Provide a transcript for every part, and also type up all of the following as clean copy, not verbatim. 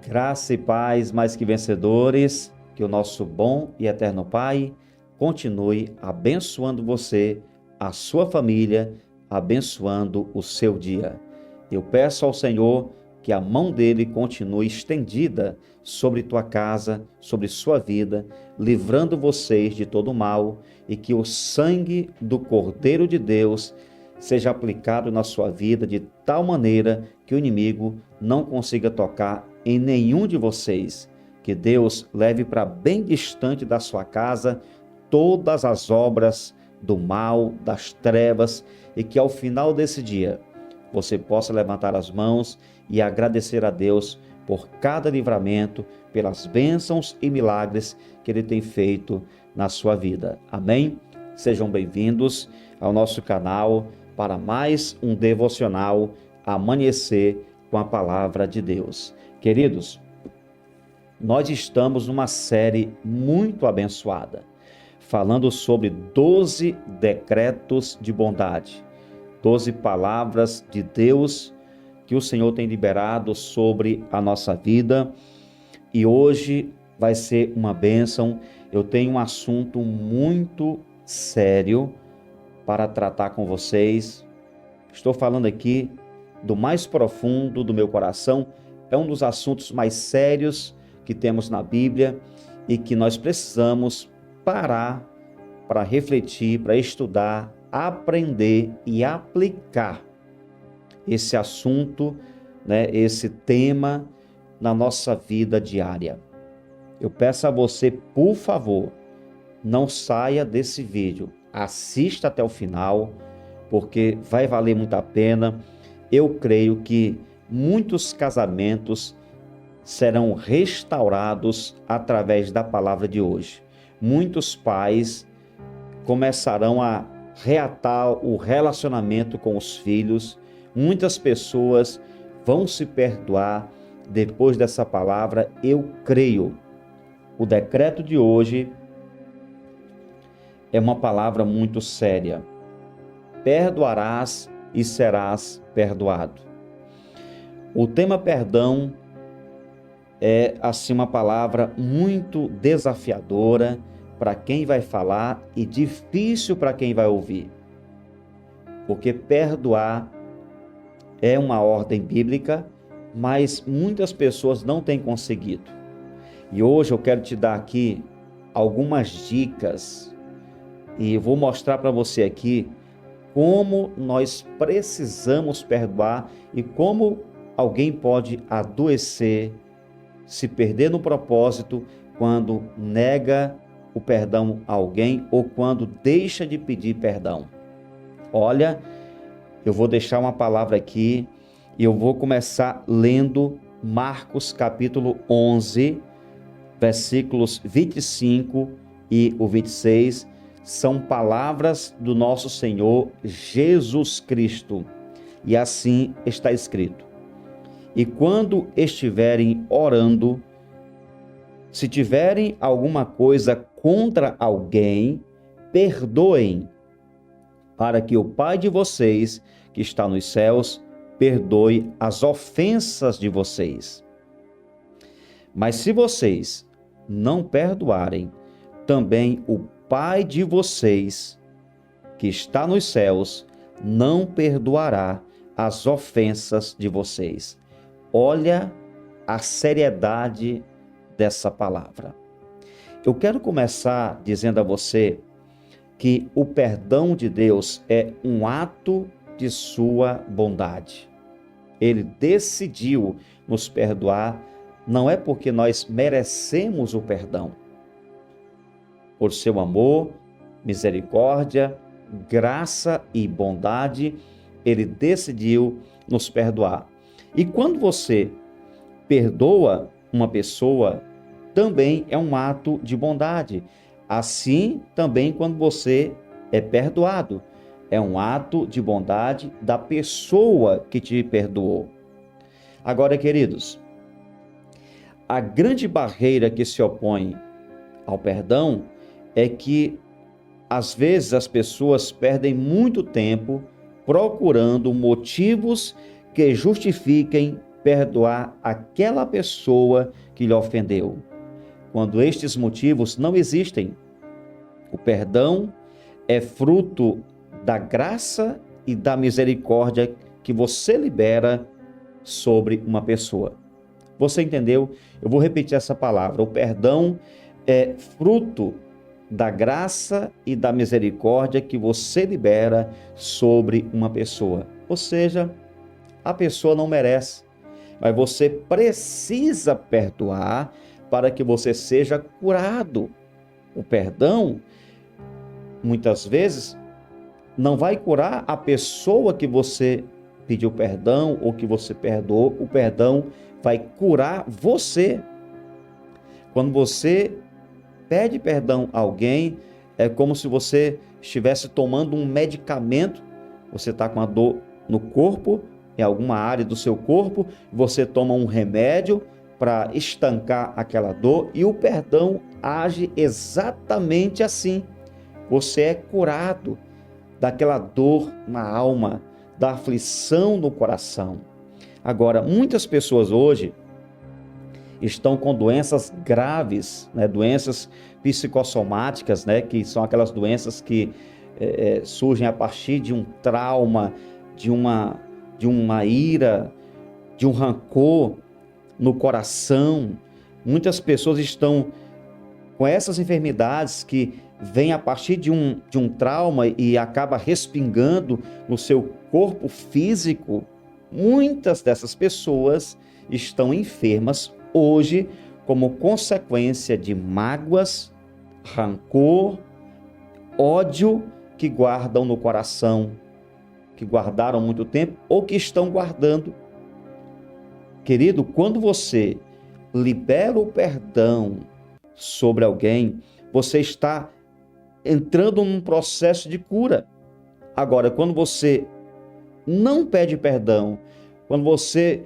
Graça e paz mais que vencedores, que o nosso bom e eterno Pai continue abençoando você, a sua família, abençoando o seu dia. Eu peço ao Senhor que a mão dele continue estendida sobre tua casa, sobre sua vida, livrando vocês de todo mal e que o sangue do Cordeiro de Deus seja aplicado na sua vida de tal maneira que o inimigo não consiga tocar em nenhum de vocês. Que Deus leve para bem distante da sua casa todas as obras do mal, das trevas, e que ao final desse dia você possa levantar as mãos e agradecer a Deus por cada livramento, pelas bênçãos e milagres que Ele tem feito na sua vida. Amém? Sejam bem-vindos ao nosso canal para mais um devocional Amanhecer com a Palavra de Deus. Queridos, nós estamos numa série muito abençoada, falando sobre 12 decretos de bondade, 12 palavras de Deus que o Senhor tem liberado sobre a nossa vida. E hoje vai ser uma bênção. Eu tenho um assunto muito sério para tratar com vocês. Estou falando aqui do mais profundo do meu coração. É um dos assuntos mais sérios que temos na Bíblia e que nós precisamos parar para refletir, para estudar, aprender e aplicar esse assunto, esse tema na nossa vida diária. Eu peço a você, por favor, não saia desse vídeo, assista até o final, porque vai valer muito a pena. Eu creio que muitos casamentos serão restaurados através da palavra de hoje. Muitos pais começarão a reatar o relacionamento com os filhos. Muitas pessoas vão se perdoar depois dessa palavra, eu creio. O decreto de hoje é uma palavra muito séria. Perdoarás e serás perdoado. O tema perdão é assim uma palavra muito desafiadora para quem vai falar e difícil para quem vai ouvir. Porque perdoar é uma ordem bíblica, mas muitas pessoas não têm conseguido. E hoje eu quero te dar aqui algumas dicas e vou mostrar para você aqui como nós precisamos perdoar e como alguém pode adoecer, se perder no propósito quando nega o perdão a alguém ou quando deixa de pedir perdão. Olha, eu vou deixar uma palavra aqui e eu vou começar lendo Marcos capítulo 11, versículos 25 e o 26. São palavras do nosso Senhor Jesus Cristo. E assim está escrito: e quando estiverem orando, se tiverem alguma coisa contra alguém, perdoem, para que o Pai de vocês, que está nos céus, perdoe as ofensas de vocês. Mas se vocês não perdoarem, também o Pai de vocês, que está nos céus, não perdoará as ofensas de vocês. Olha a seriedade dessa palavra. Eu quero começar dizendo a você que o perdão de Deus é um ato de sua bondade. Ele decidiu nos perdoar, não é porque nós merecemos o perdão. Por seu amor, misericórdia, graça e bondade, Ele decidiu nos perdoar. E quando você perdoa uma pessoa, também é um ato de bondade. Assim, também quando você é perdoado, é um ato de bondade da pessoa que te perdoou. Agora, queridos, a grande barreira que se opõe ao perdão é que, às vezes, as pessoas perdem muito tempo procurando motivos que justifiquem perdoar aquela pessoa que lhe ofendeu. Quando estes motivos não existem, o perdão é fruto da graça e da misericórdia que você libera sobre uma pessoa. Você entendeu? Eu vou repetir essa palavra. O perdão é fruto da graça e da misericórdia que você libera sobre uma pessoa. Ou seja, a pessoa não merece, mas você precisa perdoar para que você seja curado. O perdão, muitas vezes, não vai curar a pessoa que você pediu perdão ou que você perdoou. O perdão vai curar você. Quando você pede perdão a alguém, é como se você estivesse tomando um medicamento. Você está com a dor no corpo, em alguma área do seu corpo, você toma um remédio para estancar aquela dor, e o perdão age exatamente assim. Você é curado daquela dor na alma, da aflição no coração. Agora, muitas pessoas hoje estão com doenças graves, né? Doenças psicossomáticas, né? Que são aquelas doenças que surgem a partir de um trauma, de uma ira, de um rancor no coração. Muitas pessoas estão com essas enfermidades que vêm a partir de um trauma e acaba respingando no seu corpo físico. Muitas dessas pessoas estão enfermas hoje como consequência de mágoas, rancor, ódio que guardam no coração, que guardaram muito tempo ou que estão guardando. Querido, quando você libera o perdão sobre alguém, você está entrando num processo de cura. Agora, quando você não pede perdão, quando você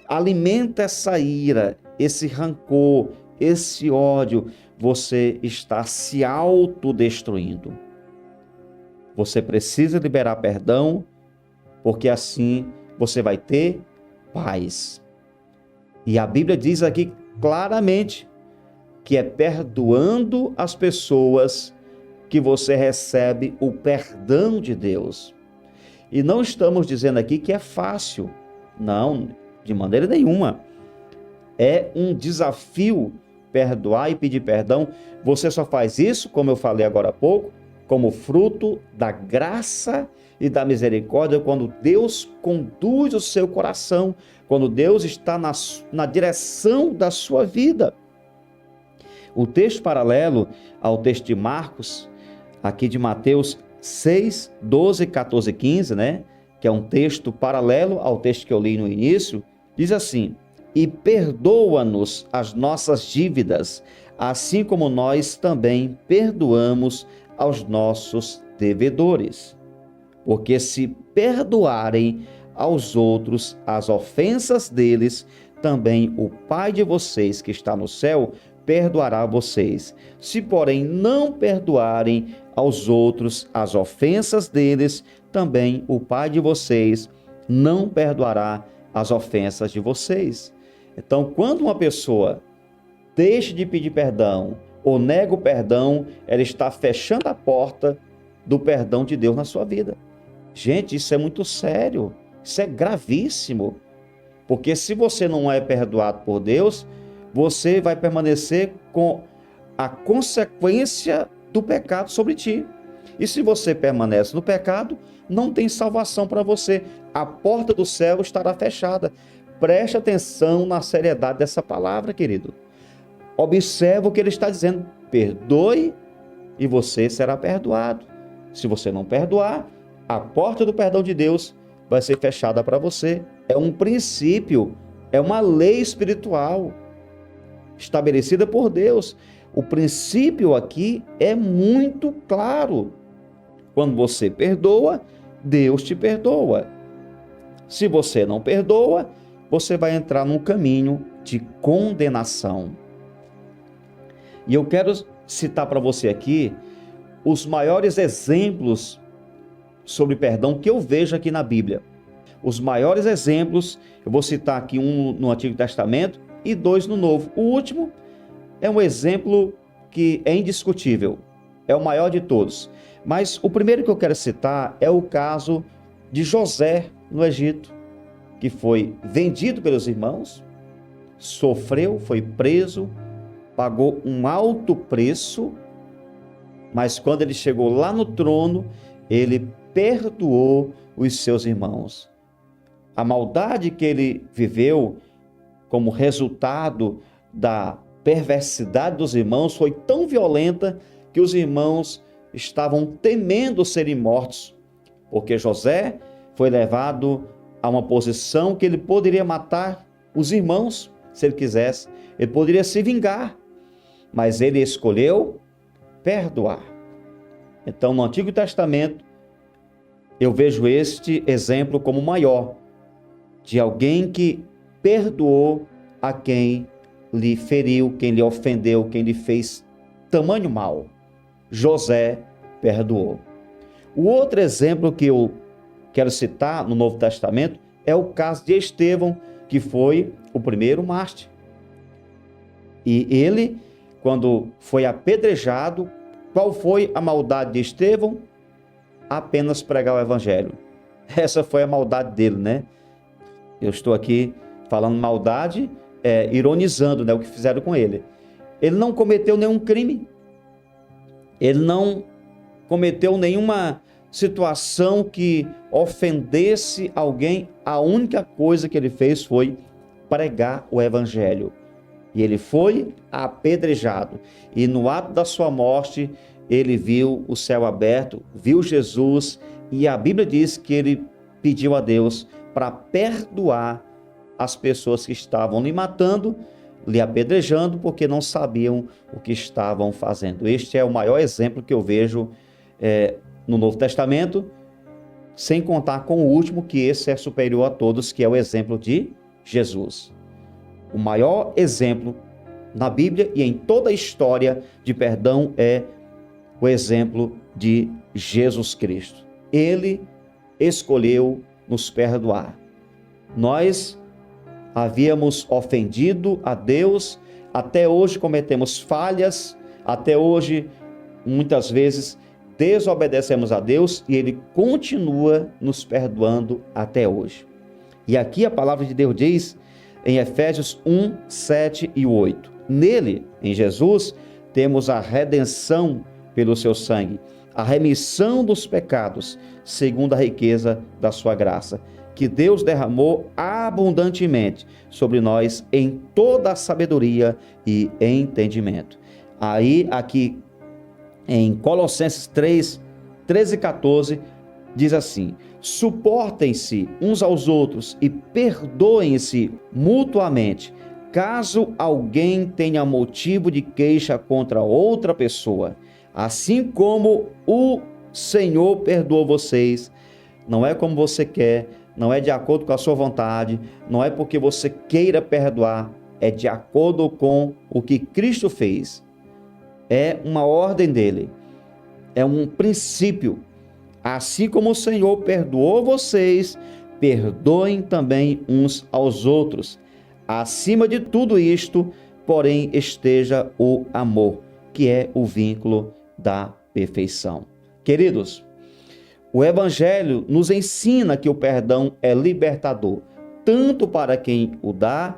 alimenta essa ira, esse rancor, esse ódio, você está se autodestruindo. Você precisa liberar perdão, porque assim você vai ter paz. E a Bíblia diz aqui claramente que é perdoando as pessoas que você recebe o perdão de Deus. E não estamos dizendo aqui que é fácil. Não, de maneira nenhuma. É um desafio perdoar e pedir perdão. Você só faz isso, como eu falei agora há pouco, como fruto da graça e da misericórdia, quando Deus conduz o seu coração, quando Deus está na direção da sua vida. O texto paralelo ao texto de Marcos, aqui de Mateus 6, 12, 14 e 15, né? Que é um texto paralelo ao texto que eu li no início, diz assim: e perdoa-nos as nossas dívidas, assim como nós também perdoamos aos nossos devedores. Porque se perdoarem aos outros as ofensas deles, também o Pai de vocês que está no céu perdoará vocês. Se, porém, não perdoarem aos outros as ofensas deles, também o Pai de vocês não perdoará as ofensas de vocês. Então, quando uma pessoa deixa de pedir perdão ou nega o perdão, ela está fechando a porta do perdão de Deus na sua vida. Gente, isso é muito sério, isso é gravíssimo, porque se você não é perdoado por Deus, você vai permanecer com a consequência do pecado sobre ti. E se você permanece no pecado, não tem salvação para você. A porta do céu estará fechada. Preste atenção na seriedade dessa palavra, querido. Observe o que ele está dizendo. Perdoe e você será perdoado. Se você não perdoar, a porta do perdão de Deus vai ser fechada para você. É um princípio, é uma lei espiritual estabelecida por Deus. O princípio aqui é muito claro. Quando você perdoa, Deus te perdoa. Se você não perdoa, você vai entrar num caminho de condenação. E eu quero citar para você aqui os maiores exemplos sobre perdão que eu vejo aqui na Bíblia. os maiores exemplos. Eu vou citar aqui um no Antigo Testamento e dois no Novo. O último é um exemplo que é indiscutível, é o maior de todos. Mas o primeiro que eu quero citar é o caso de José no Egito, que foi vendido pelos irmãos, sofreu, foi preso, pagou um alto preço, mas quando ele chegou lá no trono, ele perdoou os seus irmãos. A maldade que ele viveu como resultado da perversidade dos irmãos foi tão violenta que os irmãos estavam temendo serem mortos, porque José foi levado a uma posição que ele poderia matar os irmãos, se ele quisesse, ele poderia se vingar, mas ele escolheu perdoar. Então, no Antigo Testamento, eu vejo este exemplo como maior, de alguém que perdoou a quem lhe feriu, quem lhe ofendeu, quem lhe fez tamanho mal. José perdoou. O outro exemplo que eu quero citar no Novo Testamento é o caso de Estevão, que foi o primeiro mártir. E ele, quando foi apedrejado, qual foi a maldade de Estevão? Apenas pregar o evangelho. Essa foi a maldade dele, né? Eu estou aqui falando maldade, ironizando, né, o que fizeram com ele. Ele não cometeu nenhum crime. Ele não cometeu nenhuma situação que ofendesse alguém. A única coisa que ele fez foi pregar o evangelho. E ele foi apedrejado. E no ato da sua morte, ele viu o céu aberto, viu Jesus, e a Bíblia diz que ele pediu a Deus para perdoar as pessoas que estavam lhe matando, lhe apedrejando, porque não sabiam o que estavam fazendo. Este é o maior exemplo que eu vejo no Novo Testamento, sem contar com o último, que esse é superior a todos, que é o exemplo de Jesus. O maior exemplo na Bíblia e em toda a história de perdão é o exemplo de Jesus Cristo. Ele escolheu nos perdoar. Nós havíamos ofendido a Deus, até hoje cometemos falhas, até hoje muitas vezes desobedecemos a Deus e Ele continua nos perdoando até hoje. E aqui a palavra de Deus diz em Efésios 1, 7 e 8. Nele, em Jesus, temos a redenção pelo seu sangue, a remissão dos pecados, segundo a riqueza da sua graça, que Deus derramou abundantemente sobre nós em toda a sabedoria e entendimento. Aí, aqui em Colossenses 3, 13 e 14, diz assim: suportem-se uns aos outros e perdoem-se mutuamente, caso alguém tenha motivo de queixa contra outra pessoa. Assim como o Senhor perdoou vocês, não é como você quer, não é de acordo com a sua vontade, não é porque você queira perdoar, é de acordo com o que Cristo fez. É uma ordem dele, é um princípio. Assim como o Senhor perdoou vocês, perdoem também uns aos outros. Acima de tudo isto, porém, esteja o amor, que é o vínculo da perfeição. Queridos, o Evangelho nos ensina que o perdão é libertador, tanto para quem o dá,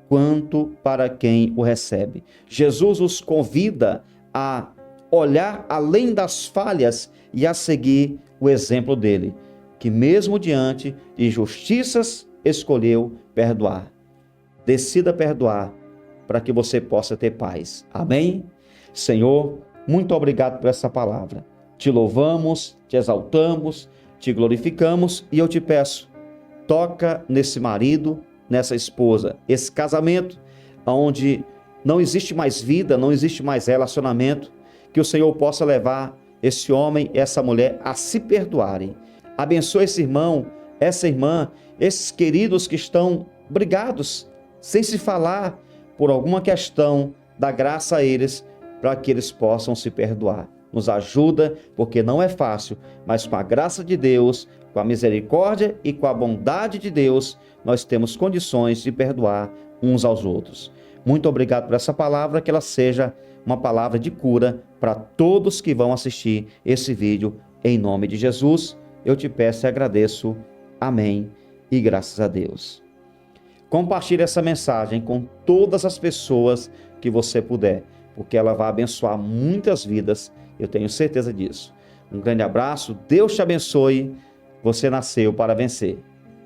quanto para quem o recebe. Jesus os convida a olhar além das falhas e a seguir o exemplo dele, que mesmo diante de injustiças escolheu perdoar. Decida perdoar para que você possa ter paz. Amém? Senhor, muito obrigado por essa palavra. Te louvamos, te exaltamos, te glorificamos e eu te peço, toca nesse marido, nessa esposa, esse casamento onde não existe mais vida, não existe mais relacionamento, que o Senhor possa levar esse homem e essa mulher a se perdoarem. Abençoa esse irmão, essa irmã, esses queridos que estão brigados, sem se falar, por alguma questão, dá graça a eles, para que eles possam se perdoar. Nos ajuda, porque não é fácil, mas com a graça de Deus, Com a misericórdia e com a bondade de Deus, nós temos condições de perdoar uns aos outros. Muito obrigado por essa palavra, que ela seja uma palavra de cura para todos que vão assistir esse vídeo. Em nome de Jesus, eu te peço e agradeço. Amém e graças a Deus. Compartilhe essa mensagem com todas as pessoas que você puder, porque ela vai abençoar muitas vidas, eu tenho certeza disso. Um grande abraço, Deus te abençoe, você nasceu para vencer.